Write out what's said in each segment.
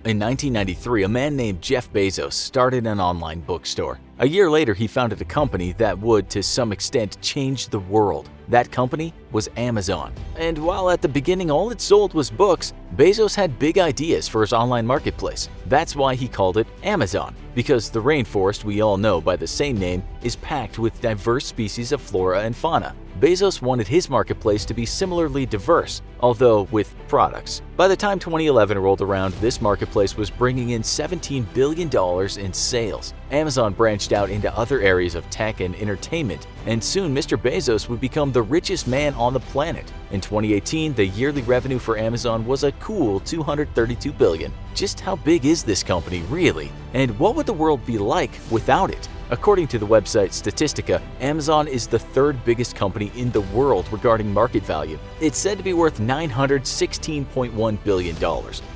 In 1993, a man named Jeff Bezos started an online bookstore. A year later, he founded a company that would, to some extent, change the world. That company was Amazon. And while at the beginning all it sold was books, Bezos had big ideas for his online marketplace. That's why he called it Amazon, because the rainforest we all know by the same name is packed with diverse species of flora and fauna. Bezos wanted his marketplace to be similarly diverse, although with products. By the time 2011 rolled around, this marketplace was bringing in $17 billion in sales. Amazon branched out into other areas of tech and entertainment, and soon Mr. Bezos would become the richest man on the planet. In 2018, the yearly revenue for Amazon was a cool $232 billion. Just how big is this company, really? And what would the world be like without it? According to the website Statistica, Amazon is the third biggest company in the world regarding market value. It's said to be worth $916.1 billion.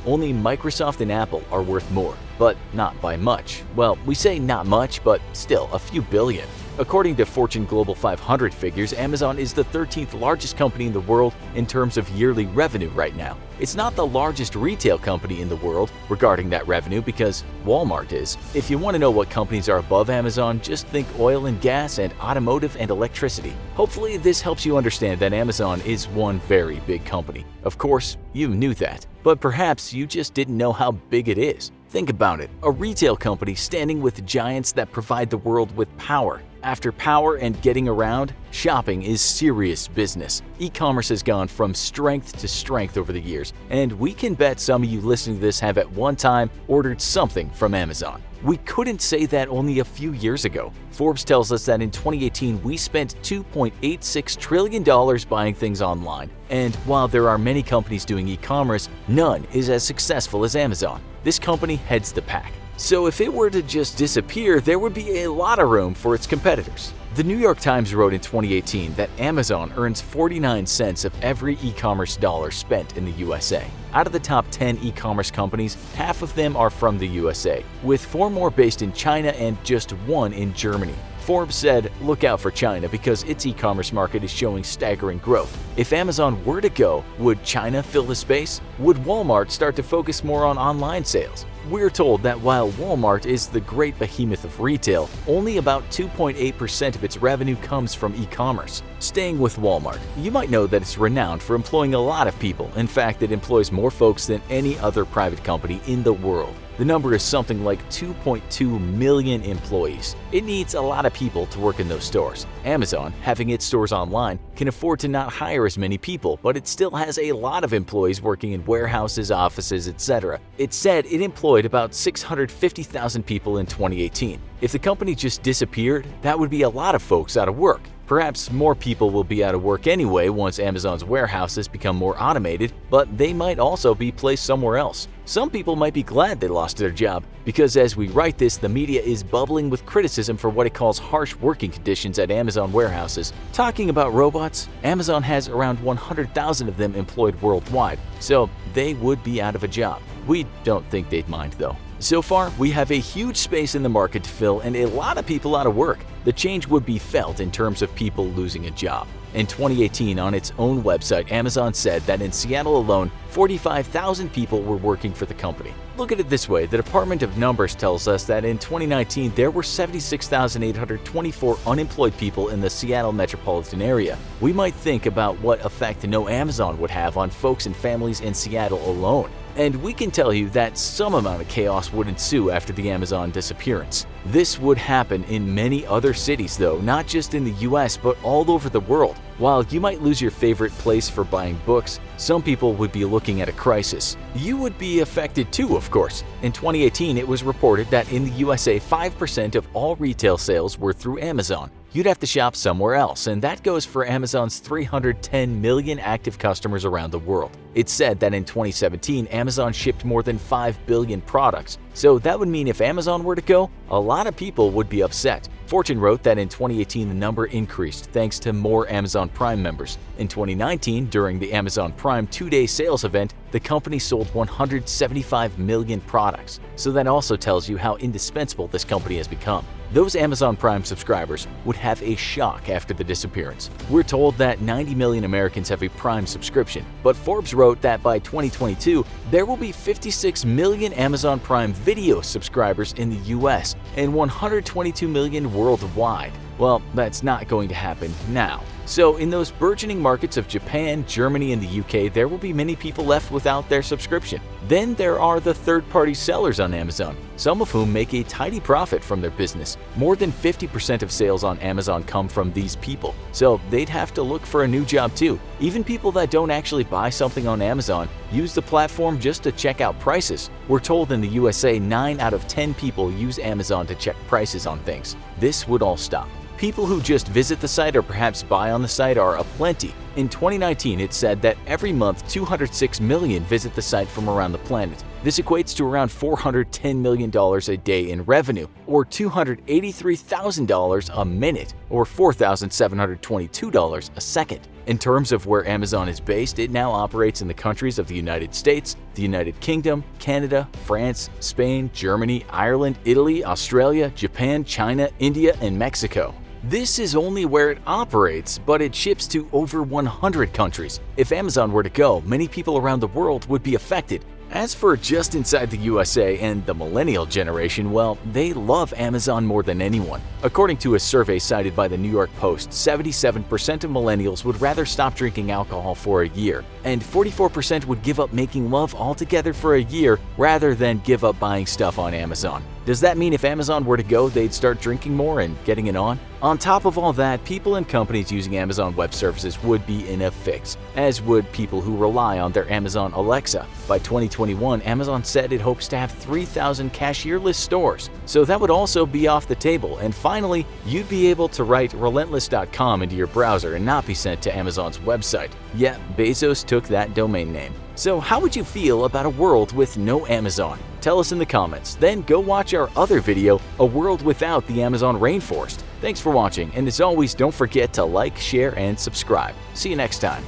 Only Microsoft and Apple are worth more, but not by much. Well, we say not much, but still a few billion. According to Fortune Global 500 figures, Amazon is the 13th largest company in the world in terms of yearly revenue right now. It's not the largest retail company in the world regarding that revenue because Walmart is. If you want to know what companies are above Amazon, just think oil and gas and automotive and electricity. Hopefully this helps you understand that Amazon is one very big company. Of course, you knew that, but perhaps you just didn't know how big it is. Think about it, a retail company standing with giants that provide the world with power. After power and getting around, shopping is serious business. E-commerce has gone from strength to strength over the years, and we can bet some of you listening to this have at one time ordered something from Amazon. We couldn't say that only a few years ago. Forbes tells us that in 2018 we spent $2.86 trillion buying things online. And while there are many companies doing e-commerce, none is as successful as Amazon. This company heads the pack. So if it were to just disappear, there would be a lot of room for its competitors. The New York Times wrote in 2018 that Amazon earns 49 cents of every e-commerce dollar spent in the USA. Out of the top 10 e-commerce companies, half of them are from the USA, with 4 more based in China and just 1 in Germany. Forbes said, look out for China because its e-commerce market is showing staggering growth. If Amazon were to go, would China fill the space? Would Walmart start to focus more on online sales? We're told that while Walmart is the great behemoth of retail, only about 2.8% of its revenue comes from e-commerce. Staying with Walmart, you might know that it's renowned for employing a lot of people. In fact, it employs more folks than any other private company in the world. The number is something like 2.2 million employees. It needs a lot of people to work in those stores. Amazon, having its stores online, can afford to not hire as many people, but it still has a lot of employees working in warehouses, offices, etc. It said it employed about 650,000 people in 2018. If the company just disappeared, that would be a lot of folks out of work. Perhaps more people will be out of work anyway once Amazon's warehouses become more automated, but they might also be placed somewhere else. Some people might be glad they lost their job, because as we write this, the media is bubbling with criticism for what it calls harsh working conditions at Amazon warehouses. Talking about robots, Amazon has around 100,000 of them employed worldwide, so they would be out of a job. We don't think they'd mind though. So far, we have a huge space in the market to fill and a lot of people out of work. The change would be felt in terms of people losing a job. In 2018, on its own website, Amazon said that in Seattle alone, 45,000 people were working for the company. Look at it this way, the Department of Numbers tells us that in 2019, there were 76,824 unemployed people in the Seattle metropolitan area. We might think about what effect no Amazon would have on folks and families in Seattle alone. And we can tell you that some amount of chaos would ensue after the Amazon disappearance. This would happen in many other cities though, not just in the US but all over the world. While you might lose your favorite place for buying books, some people would be looking at a crisis. You would be affected too, of course. In 2018, it was reported that in the USA, 5% of all retail sales were through Amazon. You'd have to shop somewhere else, and that goes for Amazon's 310 million active customers around the world. It's said that in 2017, Amazon shipped more than 5 billion products. So that would mean if Amazon were to go, a lot of people would be upset. Fortune wrote that in 2018 the number increased thanks to more Amazon Prime members. In 2019, during the Amazon Prime 2-day sales event, the company sold 175 million products. So that also tells you how indispensable this company has become. those Amazon Prime subscribers would have a shock after the disappearance. We're told that 90 million Americans have a Prime subscription, but Forbes wrote that by 2022, there will be 56 million Amazon Prime Video subscribers in the US and 122 million worldwide. Well, that's not going to happen now. So in those burgeoning markets of Japan, Germany, and the UK, there will be many people left without their subscription. Then there are the third-party sellers on Amazon, some of whom make a tidy profit from their business. More than 50% of sales on Amazon come from these people, so they'd have to look for a new job too. Even people that don't actually buy something on Amazon use the platform just to check out prices. We're told in the USA 9 out of 10 people use Amazon to check prices on things. This would all stop. People who just visit the site or perhaps buy on the site are aplenty. In 2019, it said that every month 206 million visit the site from around the planet. This equates to around $410 million a day in revenue, or $283,000 a minute, or $4,722 a second. In terms of where Amazon is based, it now operates in the countries of the United States, the United Kingdom, Canada, France, Spain, Germany, Ireland, Italy, Australia, Japan, China, India, and Mexico. This is only where it operates, but it ships to over 100 countries. If Amazon were to go, many people around the world would be affected. As for just inside the USA and the millennial generation, well, they love Amazon more than anyone. According to a survey cited by the New York Post, 77% of millennials would rather stop drinking alcohol for a year, and 44% would give up making love altogether for a year rather than give up buying stuff on Amazon. Does that mean if Amazon were to go, they'd start drinking more and getting it on? On top of all that, people and companies using Amazon Web Services would be in a fix, as would people who rely on their Amazon Alexa. By 2021, Amazon said it hopes to have 3,000 cashierless stores, so that would also be off the table. And finally, you'd be able to write relentless.com into your browser and not be sent to Amazon's website. Yeah, Bezos took that domain name. So how would you feel about a world with no Amazon? Tell us in the comments, then go watch our other video, A World Without the Amazon Rainforest. Thanks for watching, and as always, don't forget to like, share, and subscribe. See you next time.